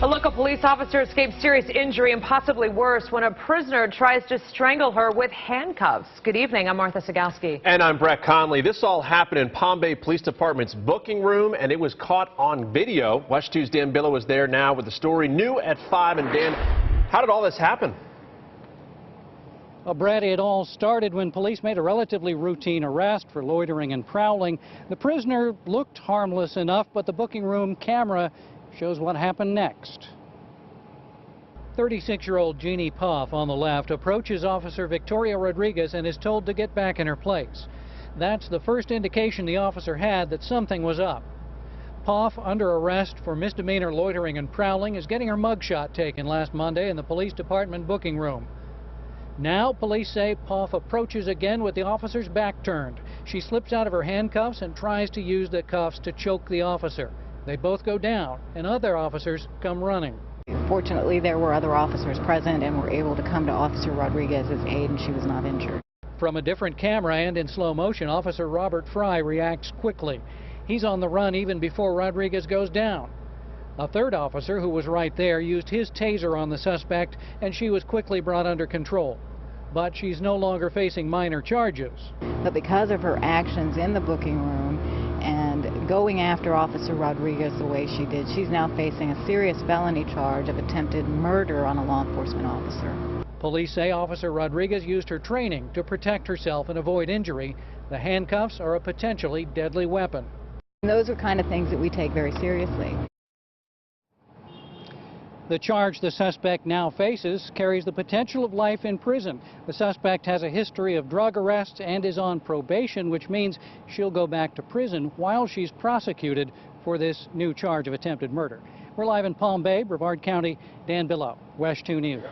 A local police officer escaped serious injury and possibly worse when a prisoner tries to strangle her with handcuffs. Good evening. I'm Martha Sagowski. And I'm Brett Conley. This all happened in Palm Bay Police Department's booking room, and it was caught on video. Watch 2's Dan Billow is there now with the story new at 5. And Dan, how did all this happen? Well, Brett, it all started when police made a relatively routine arrest for loitering and prowling. The prisoner looked harmless enough, but the booking room camera shows what happened next. 36-year-old Jeannie Poff on the left approaches Officer Victoria Rodriguez and is told to get back in her place. That's the first indication the officer had that something was up. Poff, under arrest for misdemeanor loitering and prowling, is getting her mugshot taken last Monday in the police department booking room. Now, police say Poff approaches again with the officer's back turned. She slips out of her handcuffs and tries to use the cuffs to choke the officer. They both go down, and other officers come running. Fortunately, there were other officers present and were able to come to Officer Rodriguez's aid, and she was not injured. From a different camera and in slow motion, Officer Robert Fry reacts quickly. He's on the run even before Rodriguez goes down. A third officer, who was right there, used his taser on the suspect, and she was quickly brought under control. But she's no longer facing minor charges. But because of her actions in the booking room and going after Officer Rodriguez the way she did, she's now facing a serious felony charge of attempted murder on a law enforcement officer. Police say Officer Rodriguez used her training to protect herself and avoid injury. The handcuffs are a potentially deadly weapon. And those are kind of things that we take very seriously. The charge the suspect now faces carries the potential of life in prison. The suspect has a history of drug arrests and is on probation, which means she'll go back to prison while she's prosecuted for this new charge of attempted murder. We're live in Palm Bay, Brevard County. Dan Billow, West 2 News.